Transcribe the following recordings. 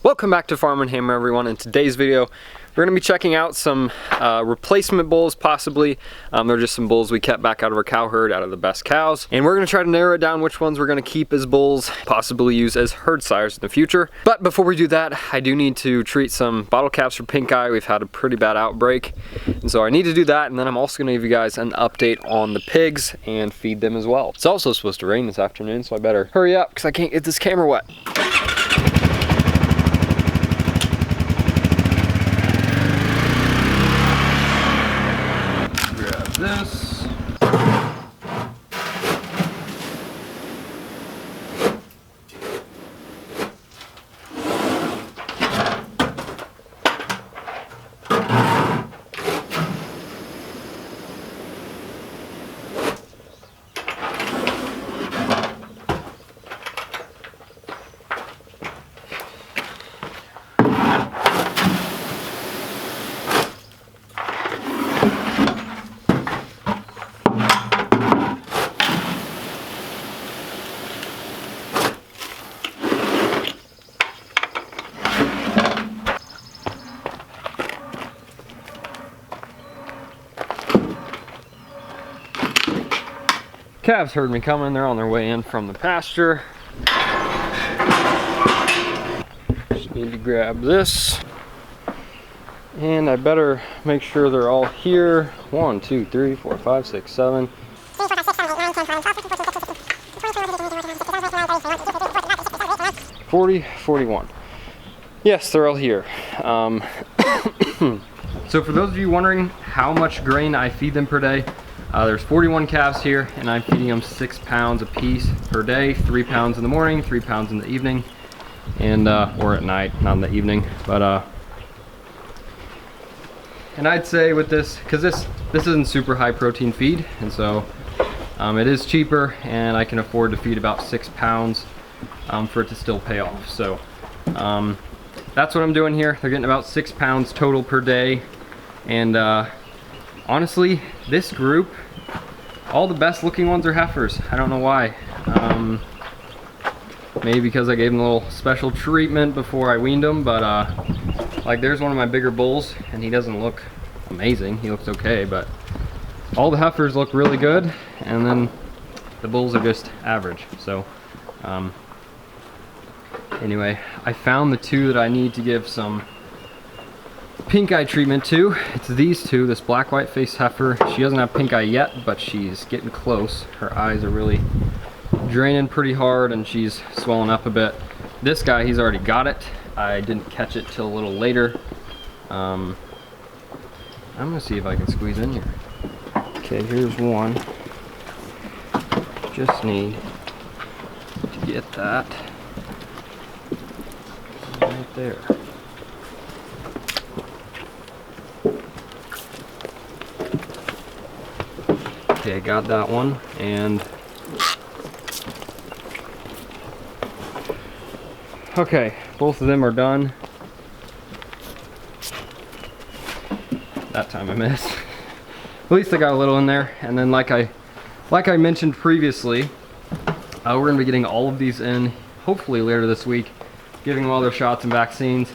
Welcome back to Farm and Hammer, everyone. In today's video, we're going to be checking out some replacement bulls, possibly. They're just some bulls we kept back out of our cow herd, out of the best cows. And we're going to try to narrow it down which ones we're going to keep as bulls, possibly use as herd sires in the future. But before we do that, I do need to treat some bottle caps for pink eye. We've had a pretty bad outbreak. And so I need to do that. And then I'm also going to give you guys an update on the pigs and feed them as well. It's also supposed to rain this afternoon, so I better hurry up because I can't get this camera wet. This. Calves heard me coming. They're on their way in from the pasture. Just need to grab this. And I better make sure they're all here. 1, 2, 3, 4, 5, 6, 7. 40, 41. Yes, they're all here. So for those of you wondering how much grain I feed them per day, there's 41 calves here, and I'm feeding them 6 pounds a piece per day. 3 pounds in the morning, 3 pounds in the evening, and or at night, not in the evening. But and I'd say with this, because this isn't super high protein feed, and so it is cheaper, and I can afford to feed about 6 pounds for it to still pay off. So that's what I'm doing here. They're getting about 6 pounds total per day, and honestly, this group, all the best looking ones are heifers. I don't know why. Maybe because I gave them a little special treatment before I weaned them, but like there's one of my bigger bulls, and he doesn't look amazing. He looks okay, but all the heifers look really good, and then the bulls are just average. So anyway, I found the two that I need to give some pink eye treatment to. It's these two, this black white faced heifer. She doesn't have pink eye yet, but she's getting close. Her eyes are really draining pretty hard, and she's swelling up a bit. This guy, he's already got it. I didn't catch it till a little later. I'm gonna see if I can squeeze in here. Okay, here's one. Just need to get that right there. Okay, I got that one, and okay, both of them are done. That time I missed. At least I got a little in there, and then like I mentioned previously, we're gonna be getting all of these in hopefully later this week, giving them all their shots and vaccines,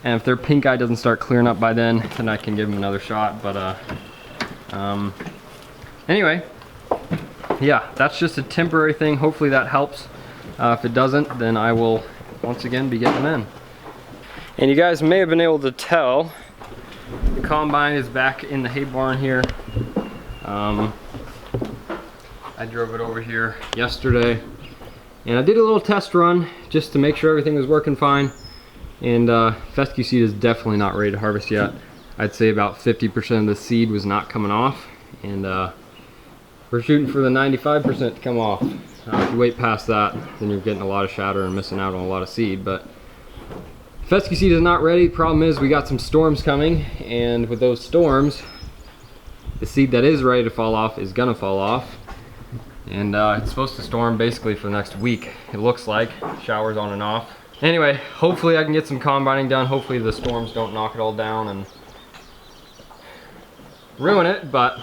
and if their pink eye doesn't start clearing up by then I can give them another shot. But anyway, yeah, that's just a temporary thing. Hopefully that helps. If it doesn't, then I will once again be getting them in. And you guys may have been able to tell, the combine is back in the hay barn here. I drove it over here yesterday, and I did a little test run just to make sure everything was working fine. And fescue seed is definitely not ready to harvest yet. I'd say about 50% of the seed was not coming off, and we're shooting for the 95% to come off. If you wait past that, then you're getting a lot of shatter and missing out on a lot of seed. But fescue seed is not ready. Problem is we got some storms coming, and with those storms, the seed that is ready to fall off is gonna fall off. And it's supposed to storm basically for the next week, it looks like. Showers on and off. Anyway, hopefully I can get some combining done. Hopefully the storms don't knock it all down and ruin it, but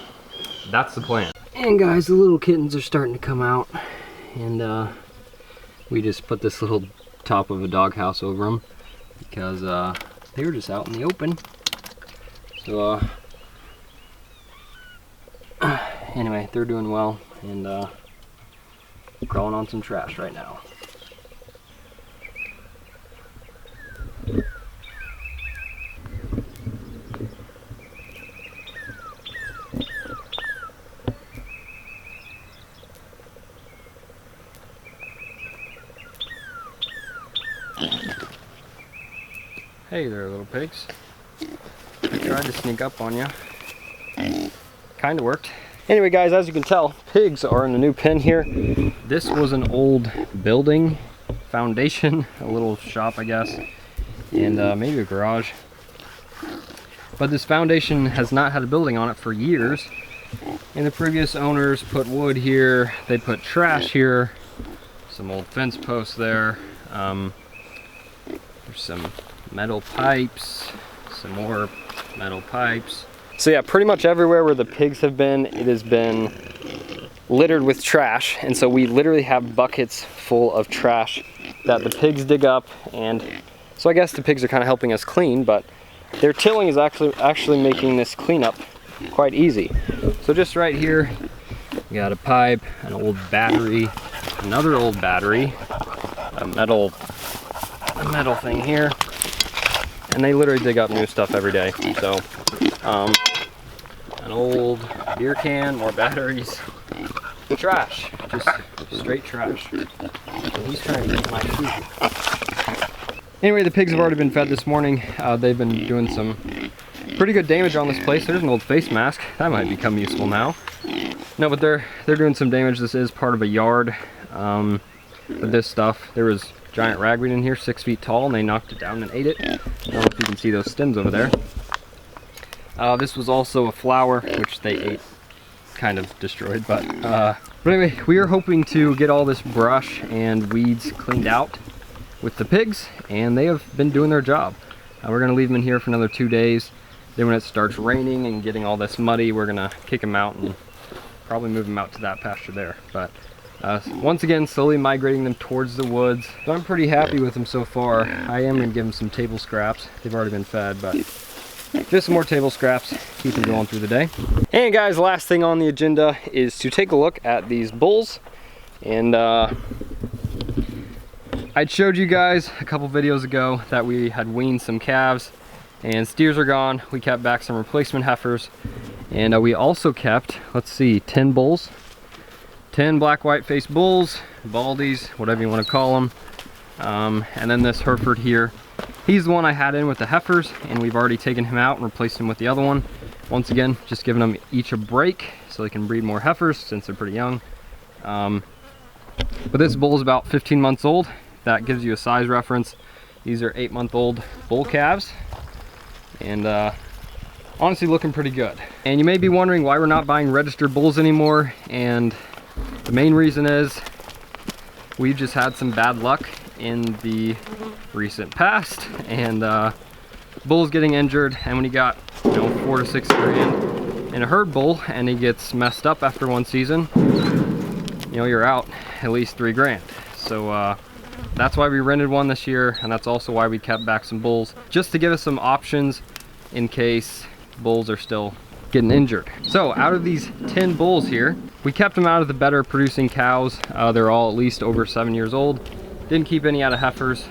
that's the plan. And guys, the little kittens are starting to come out, and we just put this little top of a doghouse over them. because they were just out in the open. So anyway, they're doing well and crawling on some trash right now. Hey there, little pigs. I tried to sneak up on you. Kinda worked. Anyway guys, as you can tell, pigs are in a new pen here. This was an old building, foundation, a little shop I guess, and maybe a garage. But this foundation has not had a building on it for years. And the previous owners put wood here, they put trash here, some old fence posts there. There's some metal pipes, some more metal pipes. So yeah, pretty much everywhere where the pigs have been, it has been littered with trash. And so we literally have buckets full of trash that the pigs dig up. And so I guess the pigs are kind of helping us clean, but their tilling is actually making this cleanup quite easy. So just right here, we got a pipe, an old battery, another old battery, a metal thing here. And they literally dig up new stuff every day. So, an old beer can, more batteries, trash, just straight trash. So he's trying to eat my food. Anyway, the pigs have already been fed this morning. They've been doing some pretty good damage on this place. There's an old face mask. That might become useful now. No, but they're doing some damage. This is part of a yard. With this stuff, there was giant ragweed in here, 6 feet tall, and they knocked it down and ate it. I don't know if you can see those stems over there. This was also a flower, which they ate, kind of destroyed, but anyway, we are hoping to get all this brush and weeds cleaned out with the pigs, and they have been doing their job. We're going to leave them in here for another 2 days. Then when it starts raining and getting all this muddy, we're going to kick them out and probably move them out to that pasture there. But once again, slowly migrating them towards the woods. So I'm pretty happy with them so far. I am going to give them some table scraps. They've already been fed, but just some more table scraps, keep them going through the day. And guys, last thing on the agenda is to take a look at these bulls. And I'd showed you guys a couple videos ago that we had weaned some calves and steers are gone. We kept back some replacement heifers, and we also kept, let's see, 10 bulls. 10 black white faced bulls, baldies, whatever you want to call them. And then this Hereford here, he's the one I had in with the heifers, and we've already taken him out and replaced him with the other one. Once again, just giving them each a break so they can breed more heifers since they're pretty young. But this bull is about 15 months old. That gives you a size reference. These are 8-month-old bull calves, and honestly looking pretty good. And you may be wondering why we're not buying registered bulls anymore, and the main reason is we've just had some bad luck in the recent past, and bulls getting injured, and when you got 4 to 6 grand in a herd bull and he gets messed up after one season, you're out at least 3 grand. So that's why we rented one this year, and that's also why we kept back some bulls, just to give us some options in case bulls are still getting injured. So out of these 10 bulls here, we kept them out of the better producing cows. They're all at least over 7 years old. Didn't keep any out of heifers,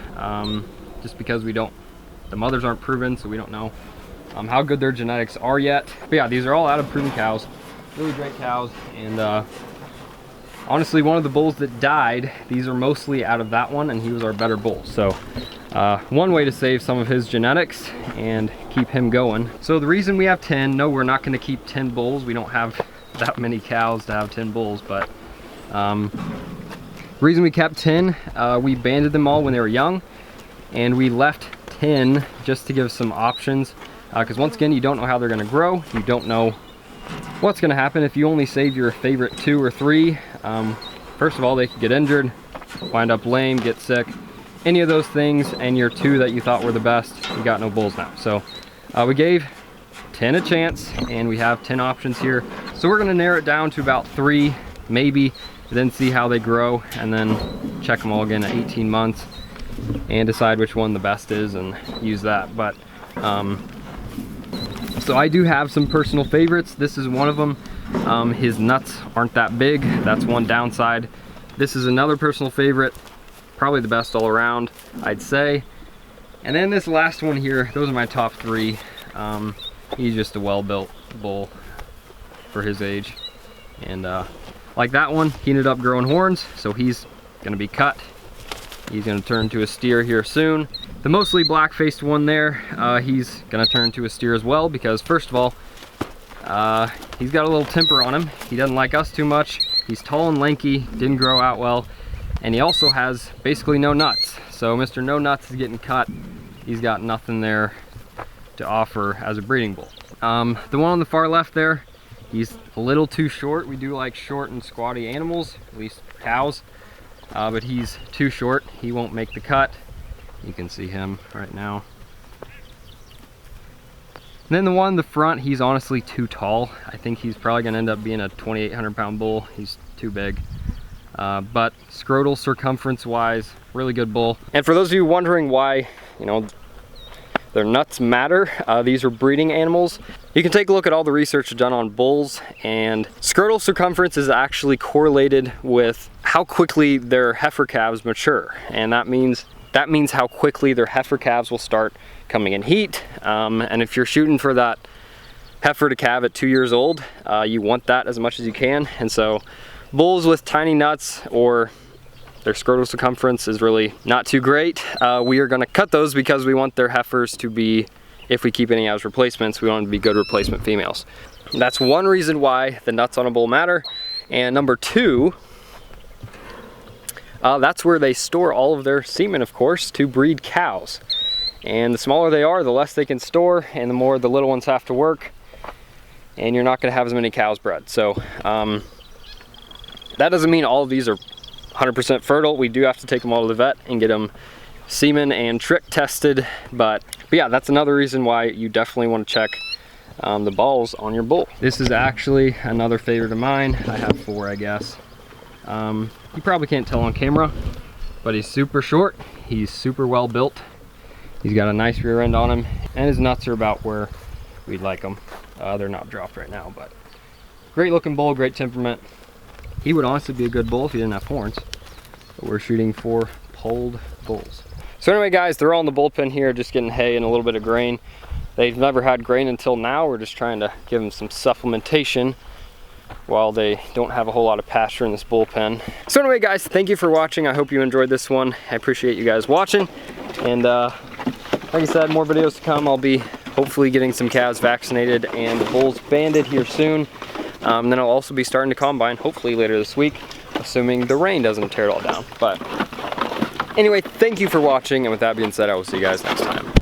just because the mothers aren't proven, so we don't know how good their genetics are yet. But yeah, these are all out of proven cows, really great cows. And honestly, one of the bulls that died, these are mostly out of that one, and he was our better bull. So one way to save some of his genetics and keep him going. So the reason we have 10, no, we're not going to keep 10 bulls. We don't have that many cows to have 10 bulls, but reason we kept 10, we banded them all when they were young, and we left 10 just to give some options, because once again, you don't know how they're going to grow. You don't know what's going to happen if you only save your favorite 2 or 3. First of all, they could get injured, wind up lame, get sick, any of those things, and your 2 that you thought were the best, you got no bulls now. So we gave 10 a chance, and we have 10 options here. So we're going to narrow it down to about 3, maybe, then see how they grow, and then check them all again at 18 months. and decide which one the best is and use that. But so I do have some personal favorites. This is one of them. His nuts aren't that big. That's one downside. This is another personal favorite. Probably the best all around, I'd say. And then this last one here, those are my top three. He's just a well-built bull for his age. And like that one, he ended up growing horns, so he's gonna be cut. He's gonna turn to a steer here soon. The mostly black-faced one there, he's gonna turn to a steer as well, because first of all, he's got a little temper on him. He doesn't like us too much. He's tall and lanky, didn't grow out well, and he also has basically no nuts. So Mr. No Nuts is getting cut. He's got nothing there to offer as a breeding bull. The one on the far left there, he's a little too short. We do like short and squatty animals, at least cows, but he's too short. He won't make the cut. You can see him right now. And then the one in the front, he's honestly too tall. I think he's probably gonna end up being a 2,800 pound bull. He's too big. But scrotal circumference wise, really good bull. And for those of you wondering why, you know, their nuts matter, these are breeding animals. You can take a look at all the research done on bulls, and scrotal circumference is actually correlated with how quickly their heifer calves mature. And that means how quickly their heifer calves will start coming in heat. And if you're shooting for that heifer to calve at 2 years old, you want that as much as you can. And so bulls with tiny nuts or their scrotal circumference is really not too great. We are gonna cut those because we want their heifers to be, if we keep any as replacements, we want them to be good replacement females. That's one reason why the nuts on a bull matter. And number two, that's where they store all of their semen, of course, to breed cows. And the smaller they are, the less they can store, and the more the little ones have to work, and you're not gonna have as many cows bred. So that doesn't mean all of these are 100% fertile. We do have to take them all to the vet and get them semen and trick tested. But yeah, that's another reason why you definitely want to check the balls on your bull. This is actually another favorite of mine. I have 4, I guess. You probably can't tell on camera, but he's super short. He's super well built. He's got a nice rear end on him, and his nuts are about where we'd like them. They're not dropped right now, but great looking bull, great temperament. He would honestly be a good bull if he didn't have horns, but we're shooting for polled bulls. So anyway guys, they're all in the bullpen here, just getting hay and a little bit of grain. They've never had grain until now. We're just trying to give them some supplementation while they don't have a whole lot of pasture in this bullpen. So anyway guys, thank you for watching. I hope you enjoyed this one. I appreciate you guys watching. And like I said, more videos to come. I'll be hopefully getting some calves vaccinated and the bulls banded here soon. Then I'll also be starting to combine hopefully later this week, assuming the rain doesn't tear it all down. But anyway, thank you for watching, and with that being said, I will see you guys next time.